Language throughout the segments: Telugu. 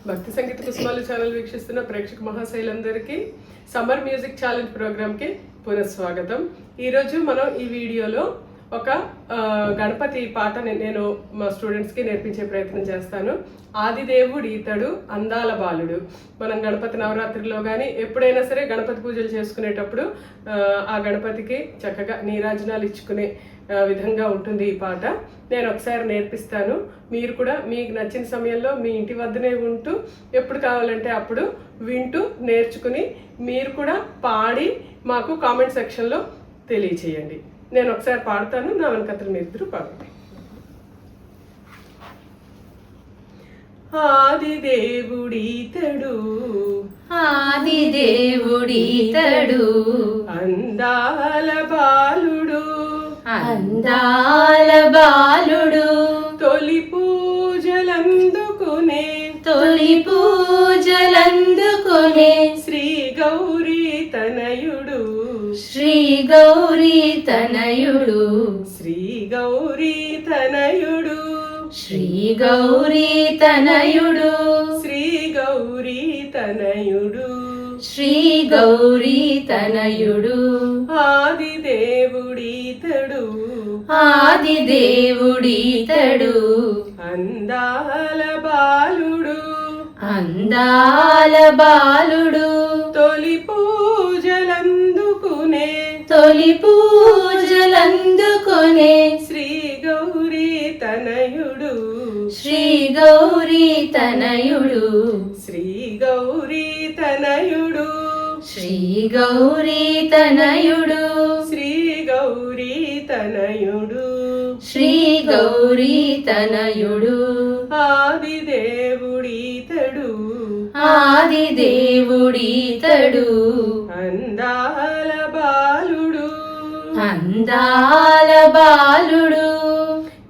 భక్తి సంగీత కుసుమాలు ఛానల్ వీక్షిస్తున్న ప్రేక్షక మహాశైలందరికీ సమ్మర్ మ్యూజిక్ ఛాలెంజ్ ప్రోగ్రామ్కి పునఃస్వాగతం. ఈరోజు మనం ఈ వీడియోలో ఒక గణపతి పాటని నేను మా స్టూడెంట్స్కి నేర్పించే ప్రయత్నం చేస్తాను. ఆదిదేవుడు ఈతడు అందాల బాలుడు. మనం గణపతి నవరాత్రిలో కానీ ఎప్పుడైనా సరే గణపతి పూజలు చేసుకునేటప్పుడు ఆ గణపతికి చక్కగా నీరాజనాలు ఇచ్చుకునే విధంగా ఉంటుంది ఈ పాట. నేను ఒకసారి నేర్పిస్తాను. మీరు కూడా మీకు నచ్చిన సమయంలో మీ ఇంటి వద్దనే ఉంటూ ఎప్పుడు కావాలంటే అప్పుడు వింటూ నేర్చుకుని మీరు కూడా పాడి మాకు కామెంట్ సెక్షన్లో తెలియచేయండి. నేను ఒకసారి పాడతాను, నా వెనకతలు మీరిద్దరూ పాడండి. ఆదిదేవుడీతడు ఆదిదేవుడీతడు అందాల బాలుడు అందాల బాలుడు తొలి పూజలందుకునే తొలి పూజలందుకునే శ్రీ గౌరీ తనయుడు శ్రీ గౌరీ తనయుడు శ్రీ గౌరీ తనయుడు శ్రీ గౌరీ తనయుడు శ్రీ గౌరీ తనయుడు శ్రీ గౌరీ తనయుడు ఆదిదేవుడీతడు ఆదిదేవుడీతడు అందాల బాలుడు అందాల బాలుడు తొలి పూజలందుకునే తొలి పూజలందుకునే శ్రీ గౌరీ తనయుడు శ్రీ గౌరీ తనయుడు శ్రీ గౌరీ తనయుడు శ్రీ గౌరీ తనయుడు శ్రీ గౌరీ తనయుడు శ్రీ గౌరీ తనయుడు ఆదిదేవుడీతడు ఆదిదేవుడీతడు అందాల బాలుడు అందాల బాలుడు.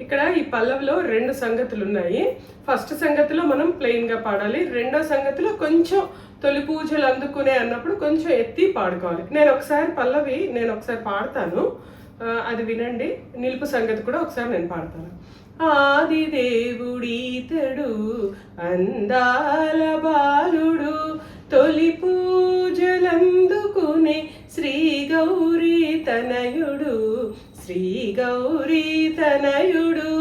ఇక్కడ ఈ పల్లవిలో రెండు సంగతులు ఉన్నాయి. ఫస్ట్ సంగతిలో మనం ప్లెయిన్ గా పాడాలి. రెండో సంగతిలో కొంచెం తొలి పూజలు అందుకునే అన్నప్పుడు కొంచెం ఎత్తి పాడుకోవాలి. నేను ఒకసారి పల్లవి పాడతాను, అది వినండి. నిలుపు సంగతి కూడా ఒకసారి నేను పాడతాను. ఆదిదేవుడీతడు అందాల బాలుడు తొలి పూజలందుకునే శ్రీ గౌరీ తనయుడు శ్రీ గౌరీ తనయుడు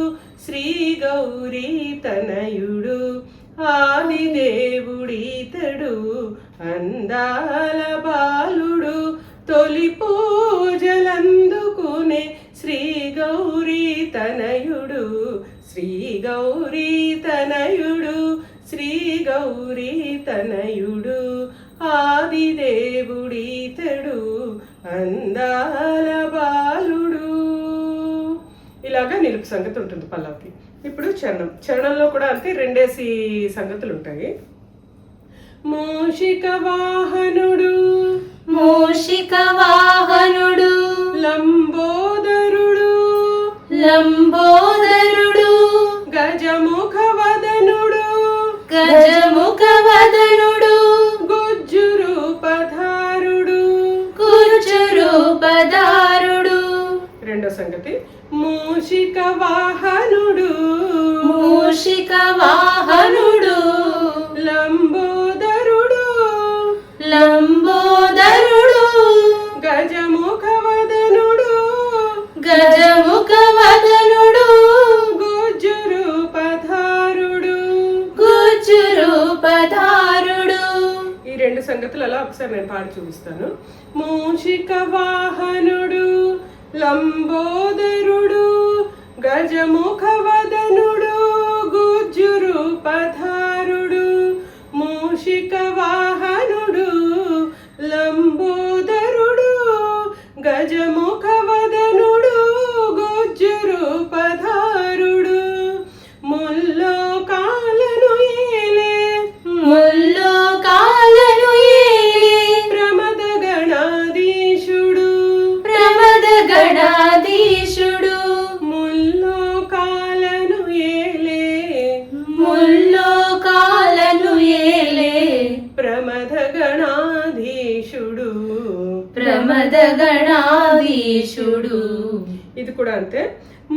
శ్రీ గౌరీ తనయుడు ఆదిదేవుడీతడు అందాల బాలుడు తొలి పూజలందుకునే శ్రీ గౌరీ తనయుడు శ్రీ గౌరీ తనయుడు శ్రీ గౌరీ తనయుడు ఆదిదేవుడీతడు అందాల బాలుడు. ఇలాగా నిలుపు సంగతి ఉంటుంది పల్లవికి. ఇప్పుడు చరణంలో కూడా అంతే రెండేసి సంగతులు ఉంటాయి. మూషిక వాహనుడు మూషిక వాహనుడు లంబోదరుడు లంబోదరుడు గజముఖ వదనుడు గజముఖ వదనుడు గుజ్జు రూపధారుడు గుజ్జు రూపధారుడు. రెండో సంగతి మూషిక వాహనుడు మూషిక వాహనుడు లంబోదరుడు లంబోదరుడు గజముఖ వదనుడు గజముఖ వదనుడు గుజ్జు రూపధారుడు గుజ్జు రూపధారుడు. ఈ రెండు సంగతులు అలా ఒకసారి నేను పాడి చూపిస్తాను. మూషిక వాహనుడు లంబోదరుడు గజముఖ వదనుడు గుజ్జు రూపధారుడు మూషిక వాహనుడు లంబోదరుడు గజముఖ వదనుడు గుజ్జు రూపధారుడు ముల్లోకాలను ఏలే ముల్లోకాలను ఏలే ప్రమద గణాధీశుడు ప్రమద గణాధీశుడు ముల్లోకాలను ఏలే ముల్లోకాలను ఏలే ప్రమద గణాధీశుడు ప్రమద గణాధీశుడు. ఇది కూడా అంతే.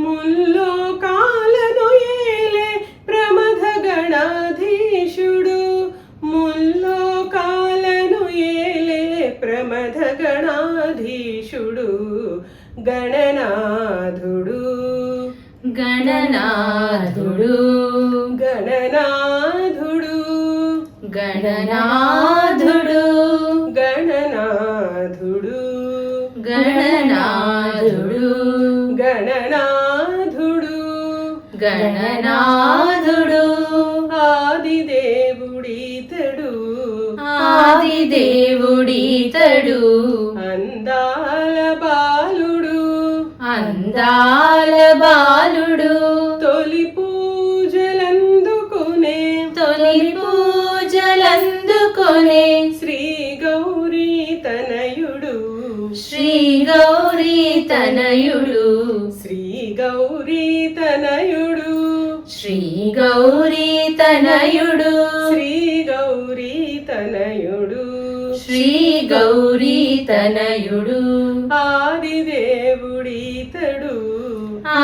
ముల్లోకాలను ఏలే ప్రమద గణాధీశుడు గణనాథుడు గణనాథుడు గణనాథుడు గణనాథుడు గణనాథుడు గణనాథుడు గణనాథుడు గణనాథుడు ఆదిదేవుడీతడు ఆదిదేవుడీతడు అందాల బాలుడు అందాల బాలుడు తొలి పూజలందుకునే తొలి పూజలందుకొనే శ్రీ గౌరీ తనయుడు శ్రీ గౌరీ తనయుడు శ్రీ గౌరీ తనయుడు శ్రీ గౌరీ తనయుడు శ్రీ గౌరీ తనయుడు శ్రీ గౌరీ తనయుడు ఆదిదేవుడీతడు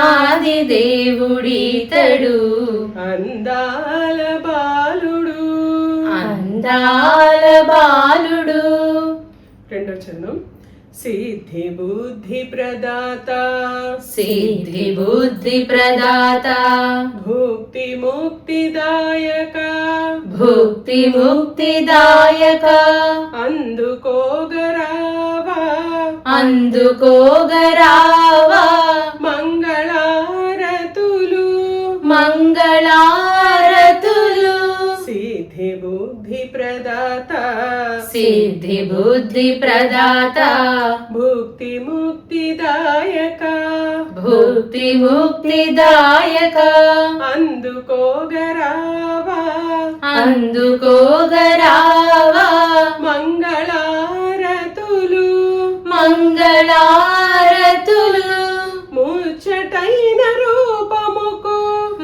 ఆదిదేవుడీతడు అందాల బాలుడు అందాల బాలుడు రెండో చరణం సిద్ధి బుద్ధి ప్రదాత సిద్ధి బుద్ధి ప్రదాత భుక్తి ముక్తిదాయక భుక్తి ముక్తిదాయక అందుకోగరావా అందుకోగరావా మంగళారతులు మంగళారతులు సిద్ధి బుద్ధి ప్రదాత సిద్ధి బుద్ధి ప్రదాత భుక్తి ముక్తిదాయక భుక్తి ముక్తిదాయక అందుకోగరావా అందుకోగరావా మంగళారతులు మంగళారతులు ముచ్చటైన రూపముకు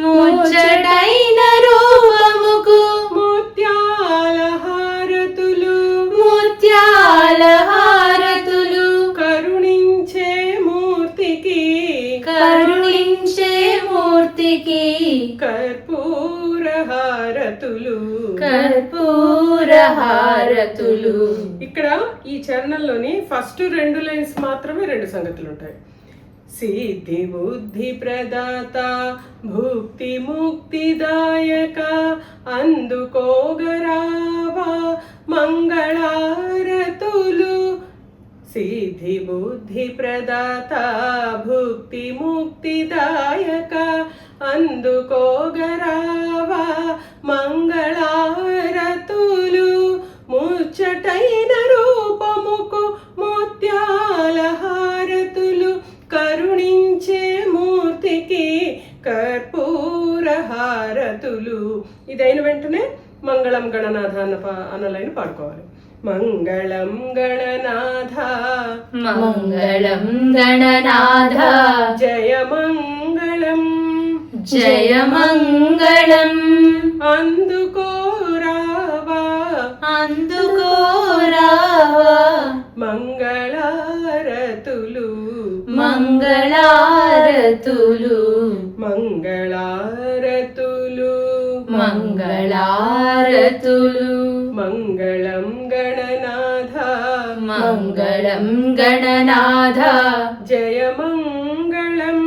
ముచ్చటైన రూపముకు ముత్యాల హారతులు ముత్యాల హారతులు కరుణించే మూర్తికి కరుణించే మూర్తికి కర్పూర హారతులు కర్పూర హారతులు. ఇక్కడ ఈ చరణంలోని ఫస్ట్ 2 లైన్స్ మాత్రమే 2 సంగతులు ఉంటాయి. సిద్ధి బుద్ధి ప్రదాత భుక్తి ముక్తిదాయక అందుకోగరావా మంగళారతులు. సిద్ధి బుద్ధి ప్రదాత భుక్తి ముక్తిదాయక అందుకోగరావా మంగళారతులు. ముచ్చటైన రూపముకు ముత్యాల హారతులు కరుణించే మూర్తికి కర్పూర హారతులు. ఇదైన వెంటనే మంగళం గణనాథ అన్న లైన్ పాడుకోవాలి. మంగళం గణనాథ మంగళం గణనాథ జయ మంగళం జయ మంగళం అందుకోరావా అందుకోరావా మంగళారతులు మంగళారతులు మంగళారతులు మంగళారతులు. మంగళం గణనాథ మంగళం గణనాథ జయ మంగళం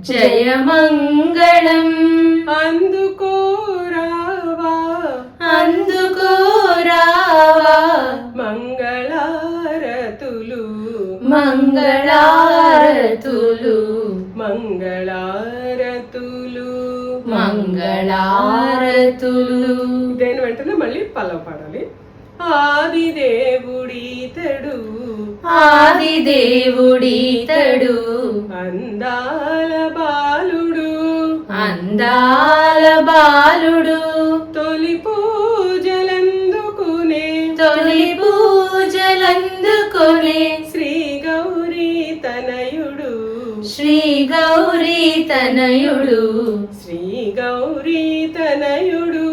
జయ మంగళం అందుకోరావా అందుకోరావా మంగళారతులు మంగళారతులు మంగళారతులు మంగళారతులు. దేని వెంటనే మళ్ళీ పల్లవ పాడాలి. ఆదిదేవుడీతడు ఆదిదేవుడీతడు అందాల బాలుడు అందాల బాలుడు తొలి పూజలందుకునే తొలి పూజలందుకొనే శ్రీ గౌరీ తనయుడు శ్రీ గౌరీ తనయుడు శ్రీ గౌరీ తనయుడు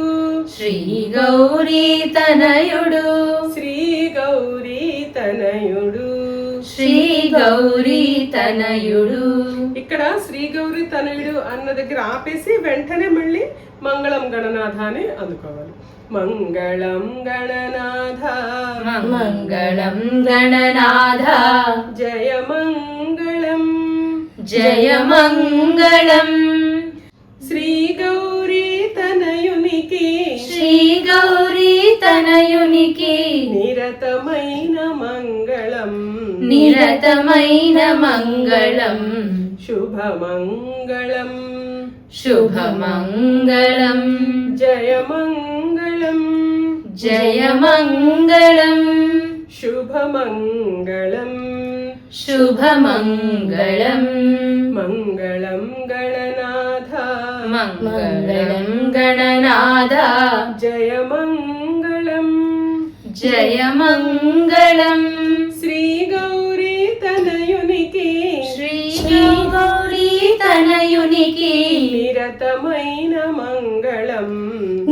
శ్రీ గౌరీ తనయుడు శ్రీ గౌరీ తనయుడు శ్రీ గౌరీ తనయుడు. ఇక్కడ శ్రీ గౌరీ తనయుడు అన్న దగ్గర ఆపేసి వెంటనే మళ్ళీ మంగళం గణనాథ అని అందుకోవాలి. మంగళం గణనాథ మంగళం గణనాథ జయ మంగళం జయమంగళం శ్రీ గౌరీ తనయునికి శ్రీ గౌరీ తనయునికి నిరతమైన మంగళం నిరతమైన మంగళం శుభమంగళం శుభమంగళం జయమంగళం జయమంగళం శుభమంగళం శుభమంగళం మంగళం గణనాథ మంగళం గణనాథ జయమంగళం జయమంగళం శ్రీ గౌరీ తనయునికి శ్రీ గౌరీ తనయునికి నిరతమైన మంగళం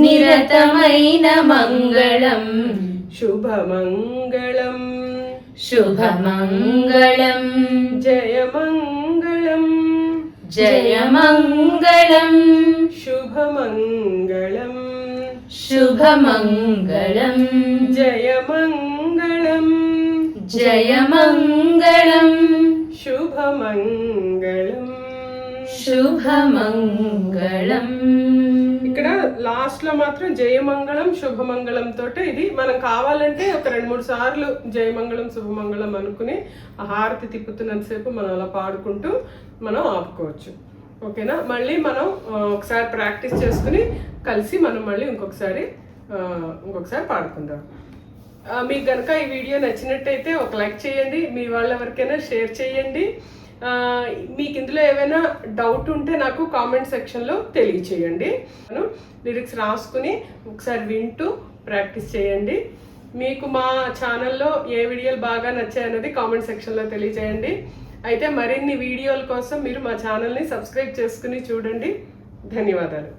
నిరతమైన మంగళం శుభమంగళం శుభమంగళం జయమంగళం జయమంగళం శుభమంగళం శుభమంగళం జయమంగళం జయమంగళం శుభమంగళం శుభమంగళం. ఇక్కడ లాస్ట్ లో మాత్రం జయమంగళం శుభమంగళం తోటే ఇది మనం కావాలంటే ఒక 2-3 సార్లు జయమంగళం శుభమంగళం అనుకుని ఆ హారతి తిప్పుతున్నంతసేపు మనం అలా పాడుకుంటూ మనం ఆపుకోవచ్చు. ఓకేనా? మళ్ళీ మనం ఒకసారి ప్రాక్టీస్ చేసుకుని కలిసి మనం మళ్ళీ ఇంకొకసారి పాడుకుందాం. మీకు కనుక ఈ వీడియో నచ్చినట్టయితే ఒక లైక్ చేయండి, మీ వాళ్ళు ఎవరికైనా షేర్ చేయండి. మీకు ఇందులో ఏమైనా డౌట్ ఉంటే నాకు కామెంట్ సెక్షన్లో తెలియచేయండి. నేను లిరిక్స్ రాసుకుని ఒకసారి వింటూ ప్రాక్టీస్ చేయండి. మీకు మా ఛానల్లో ఏ వీడియోలు బాగా నచ్చాయన్నది కామెంట్ సెక్షన్లో తెలియజేయండి. అయితే మరిన్ని వీడియోల కోసం మీరు మా ఛానల్ని సబ్స్క్రైబ్ చేసుకుని చూడండి. ధన్యవాదాలు.